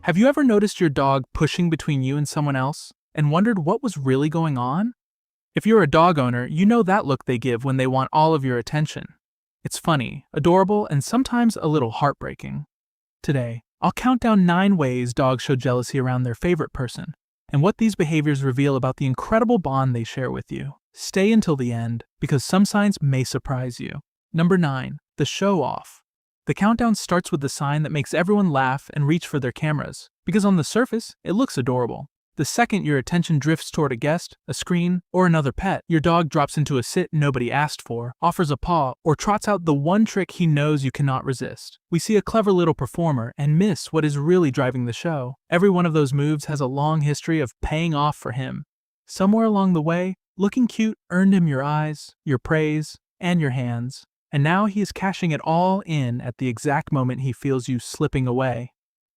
Have you ever noticed your dog pushing between you and someone else and wondered what was really going on? If you're a dog owner, you know that look they give when they want all of your attention. It's funny, adorable, and sometimes a little heartbreaking. Today, I'll count down 9 ways dogs show jealousy around their favorite person, and what these behaviors reveal about the incredible bond they share with you. Stay until the end, because some signs may surprise you. Number 9. The show-off. The countdown starts with the sign that makes everyone laugh and reach for their cameras, because on the surface, it looks adorable. The second your attention drifts toward a guest, a screen, or another pet, your dog drops into a sit nobody asked for, offers a paw, or trots out the one trick he knows you cannot resist. We see a clever little performer and miss what is really driving the show. Every one of those moves has a long history of paying off for him. Somewhere along the way, looking cute earned him your eyes, your praise, and your hands. And now he is cashing it all in at the exact moment he feels you slipping away.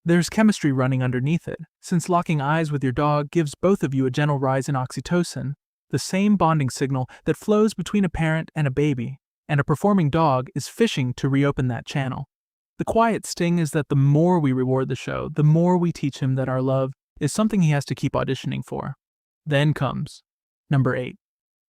There's chemistry running underneath it, since locking eyes with your dog gives both of you a gentle rise in oxytocin, the same bonding signal that flows between a parent and a baby, and a performing dog is fishing to reopen that channel. The quiet sting is that the more we reward the show, the more we teach him that our love is something he has to keep auditioning for. Then comes number 8.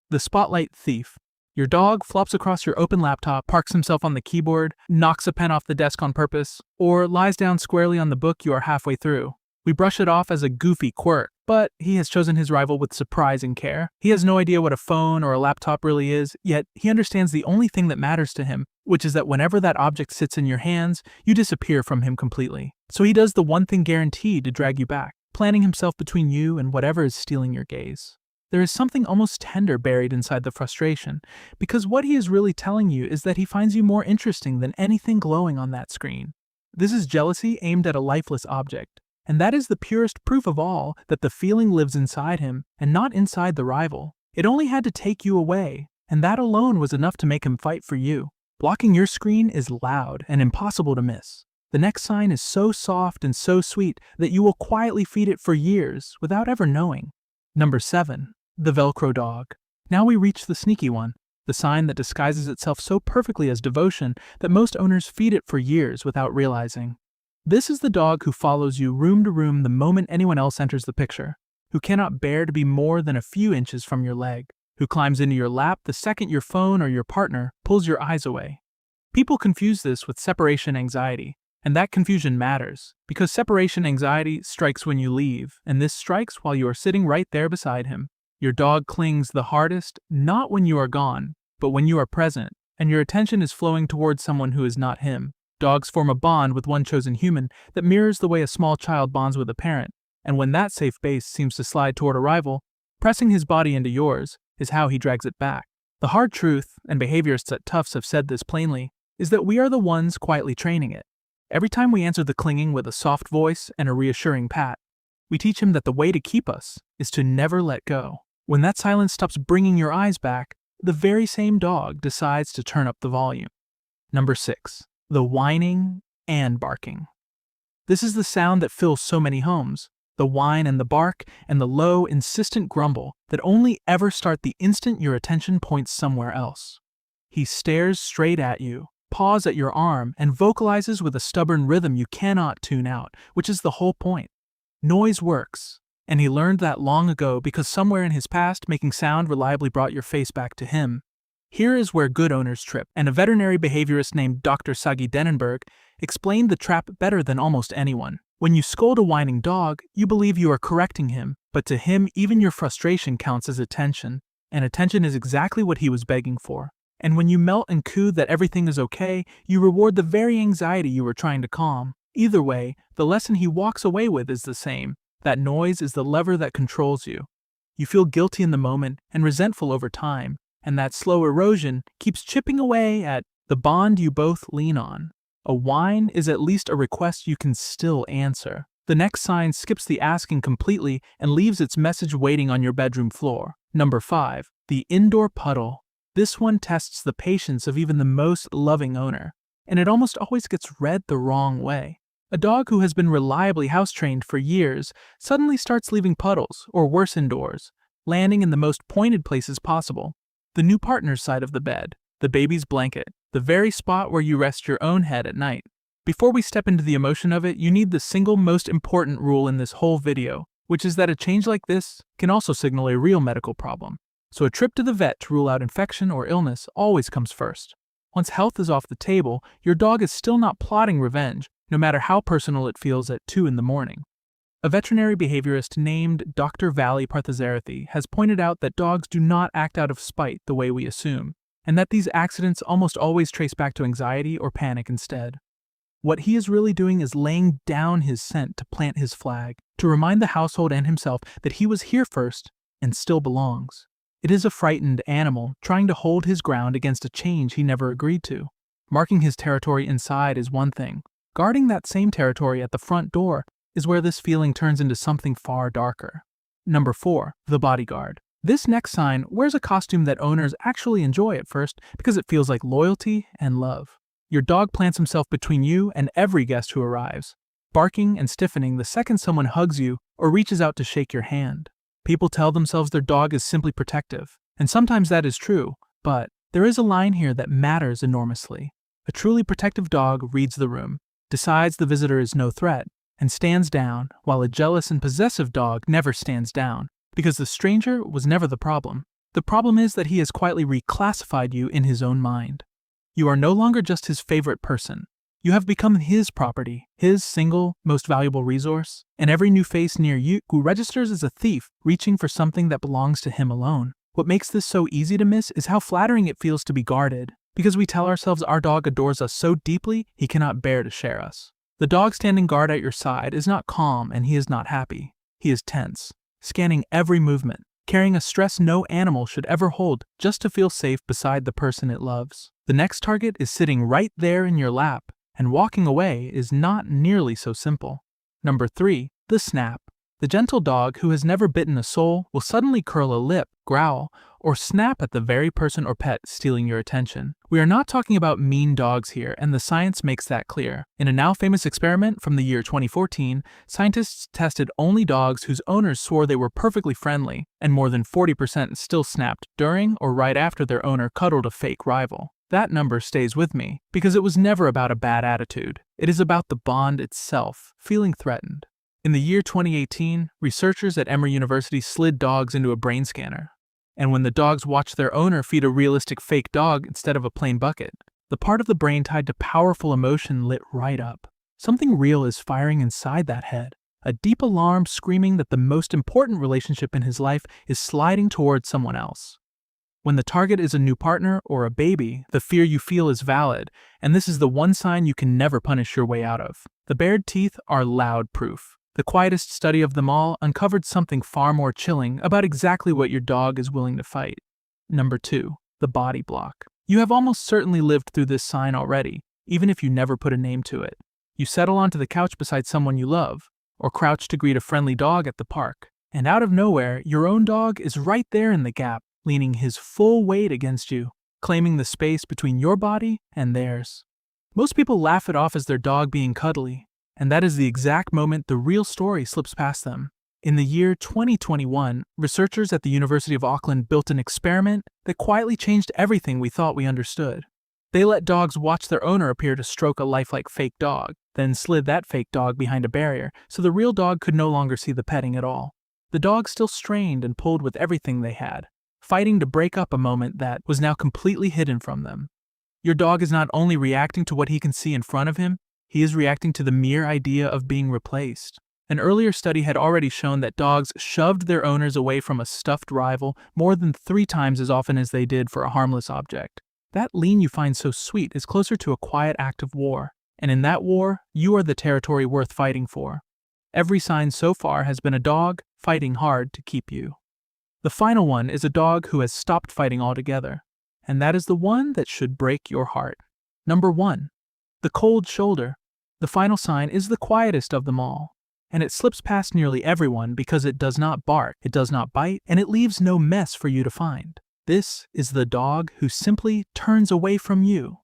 The spotlight thief. Your dog flops across your open laptop, parks himself on the keyboard, knocks a pen off the desk on purpose, or lies down squarely on the book you are halfway through. We brush it off as a goofy quirk, but he has chosen his rival with surprising care. He has no idea what a phone or a laptop really is, yet he understands the only thing that matters to him, which is that whenever that object sits in your hands, you disappear from him completely. So he does the one thing guaranteed to drag you back, planting himself between you and whatever is stealing your gaze. There is something almost tender buried inside the frustration, because what he is really telling you is that he finds you more interesting than anything glowing on that screen. This is jealousy aimed at a lifeless object, and that is the purest proof of all that the feeling lives inside him and not inside the rival. It only had to take you away, and that alone was enough to make him fight for you. Blocking your screen is loud and impossible to miss. The next sign is so soft and so sweet that you will quietly feed it for years without ever knowing. Number 7. The Velcro dog. Now we reach the sneaky one, the sign that disguises itself so perfectly as devotion that most owners feed it for years without realizing. This is the dog who follows you room to room the moment anyone else enters the picture, who cannot bear to be more than a few inches from your leg, who climbs into your lap the second your phone or your partner pulls your eyes away. People confuse this with separation anxiety, and that confusion matters, because separation anxiety strikes when you leave, and this strikes while you are sitting right there beside him. Your dog clings the hardest, not when you are gone, but when you are present, and your attention is flowing towards someone who is not him. Dogs form a bond with one chosen human that mirrors the way a small child bonds with a parent, and when that safe base seems to slide toward a rival, pressing his body into yours is how he drags it back. The hard truth, and behaviorists at Tufts have said this plainly, is that we are the ones quietly training it. Every time we answer the clinging with a soft voice and a reassuring pat, we teach him that the way to keep us is to never let go. When that silence stops bringing your eyes back, the very same dog decides to turn up the volume. Number 6. The whining and barking. This is the sound that fills so many homes. The whine and the bark and the low, insistent grumble that only ever start the instant your attention points somewhere else. He stares straight at you, paws at your arm, and vocalizes with a stubborn rhythm you cannot tune out, which is the whole point. Noise works. And he learned that long ago because somewhere in his past, making sound reliably brought your face back to him. Here is where good owners trip, and a veterinary behaviorist named Dr. Sagi Denenberg explained the trap better than almost anyone. When you scold a whining dog, you believe you are correcting him, but to him, even your frustration counts as attention, and attention is exactly what he was begging for. And when you melt and coo that everything is okay, you reward the very anxiety you were trying to calm. Either way, the lesson he walks away with is the same. That noise is the lever that controls you. You feel guilty in the moment and resentful over time, and that slow erosion keeps chipping away at the bond you both lean on. A whine is at least a request you can still answer. The next sign skips the asking completely and leaves its message waiting on your bedroom floor. Number 5. The indoor puddle. This one tests the patience of even the most loving owner, and it almost always gets read the wrong way. A dog who has been reliably house-trained for years suddenly starts leaving puddles, or worse indoors, landing in the most pointed places possible. the new partner's side of the bed, the baby's blanket, the very spot where you rest your own head at night. Before we step into the emotion of it, you need the single most important rule in this whole video, which is that a change like this can also signal a real medical problem. So a trip to the vet to rule out infection or illness always comes first. Once health is off the table, your dog is still not plotting revenge, no matter how personal it feels at 2 in the morning. A veterinary behaviorist named Dr. Vali Parthasarathy has pointed out that dogs do not act out of spite the way we assume, and that these accidents almost always trace back to anxiety or panic instead. What he is really doing is laying down his scent to plant his flag, to remind the household and himself that he was here first and still belongs. It is a frightened animal trying to hold his ground against a change he never agreed to. Marking his territory inside is one thing. Guarding that same territory at the front door is where this feeling turns into something far darker. Number 4. The bodyguard. This next sign wears a costume that owners actually enjoy at first because it feels like loyalty and love. Your dog plants himself between you and every guest who arrives, barking and stiffening the second someone hugs you or reaches out to shake your hand. People tell themselves their dog is simply protective, and sometimes that is true, but there is a line here that matters enormously. A truly protective dog reads the room, decides the visitor is no threat, and stands down, while a jealous and possessive dog never stands down, because the stranger was never the problem. The problem is that he has quietly reclassified you in his own mind. You are no longer just his favorite person. You have become his property, his single, most valuable resource, and every new face near you who registers as a thief reaching for something that belongs to him alone. What makes this so easy to miss is how flattering it feels to be guarded, because we tell ourselves our dog adores us so deeply he cannot bear to share us. The dog standing guard at your side is not calm and he is not happy. He is tense, scanning every movement, carrying a stress no animal should ever hold just to feel safe beside the person it loves. The next target is sitting right there in your lap, and walking away is not nearly so simple. Number 3. The snap. The gentle dog who has never bitten a soul will suddenly curl a lip, growl, or snap at the very person or pet stealing your attention. We are not talking about mean dogs here, and the science makes that clear. In a now-famous experiment from the year 2014, scientists tested only dogs whose owners swore they were perfectly friendly, and more than 40% still snapped during or right after their owner cuddled a fake rival. That number stays with me, because it was never about a bad attitude. It is about the bond itself, feeling threatened. In the year 2018, researchers at Emory University slid dogs into a brain scanner. And when the dogs watched their owner feed a realistic fake dog instead of a plain bucket, the part of the brain tied to powerful emotion lit right up. Something real is firing inside that head. A deep alarm screaming that the most important relationship in his life is sliding towards someone else. When the target is a new partner or a baby, the fear you feel is valid, and this is the one sign you can never punish your way out of. The bared teeth are loud proof. The quietest study of them all uncovered something far more chilling about exactly what your dog is willing to fight. Number 2. The body block. You have almost certainly lived through this sign already, even if you never put a name to it. You settle onto the couch beside someone you love, or crouch to greet a friendly dog at the park, and out of nowhere, your own dog is right there in the gap, leaning his full weight against you, claiming the space between your body and theirs. Most people laugh it off as their dog being cuddly, and that is the exact moment the real story slips past them. In the year 2021, researchers at the University of Auckland built an experiment that quietly changed everything we thought we understood. They let dogs watch their owner appear to stroke a lifelike fake dog, then slid that fake dog behind a barrier so the real dog could no longer see the petting at all. The dog still strained and pulled with everything they had, fighting to break up a moment that was now completely hidden from them. Your dog is not only reacting to what he can see in front of him, he is reacting to the mere idea of being replaced. An earlier study had already shown that dogs shoved their owners away from a stuffed rival more than 3 times as often as they did for a harmless object. That lean you find so sweet is closer to a quiet act of war, and in that war, you are the territory worth fighting for. Every sign so far has been a dog fighting hard to keep you. The final one is a dog who has stopped fighting altogether, and that is the one that should break your heart. Number 1. The cold shoulder. The final sign is the quietest of them all, and it slips past nearly everyone because it does not bark, it does not bite, and it leaves no mess for you to find. This is the dog who simply turns away from you.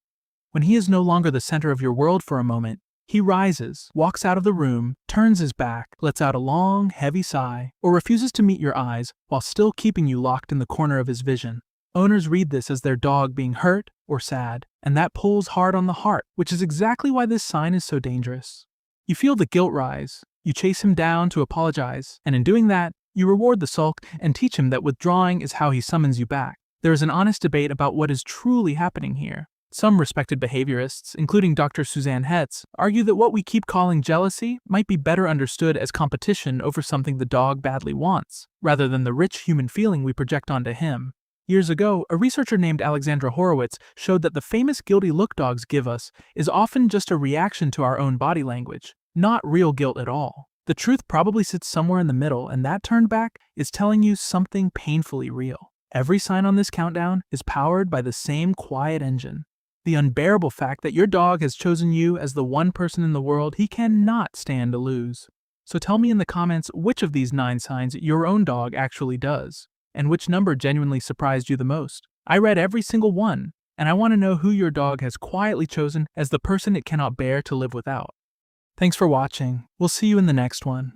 When he is no longer the center of your world for a moment, he rises, walks out of the room, turns his back, lets out a long, heavy sigh, or refuses to meet your eyes while still keeping you locked in the corner of his vision. Owners read this as their dog being hurt or sad, and that pulls hard on the heart, which is exactly why this sign is so dangerous. You feel the guilt rise, you chase him down to apologize, and in doing that, you reward the sulk and teach him that withdrawing is how he summons you back. There is an honest debate about what is truly happening here. Some respected behaviorists, including Dr. Suzanne Hetz, argue that what we keep calling jealousy might be better understood as competition over something the dog badly wants, rather than the rich human feeling we project onto him. Years ago, a researcher named Alexandra Horowitz showed that the famous guilty look dogs give us is often just a reaction to our own body language, not real guilt at all. The truth probably sits somewhere in the middle, and that turn back is telling you something painfully real. Every sign on this countdown is powered by the same quiet engine. The unbearable fact that your dog has chosen you as the one person in the world he cannot stand to lose. So tell me in the comments which of these 9 signs your own dog actually does, and which number genuinely surprised you the most. I read every single one, and I want to know who your dog has quietly chosen as the person it cannot bear to live without. Thanks for watching. We'll see you in the next one.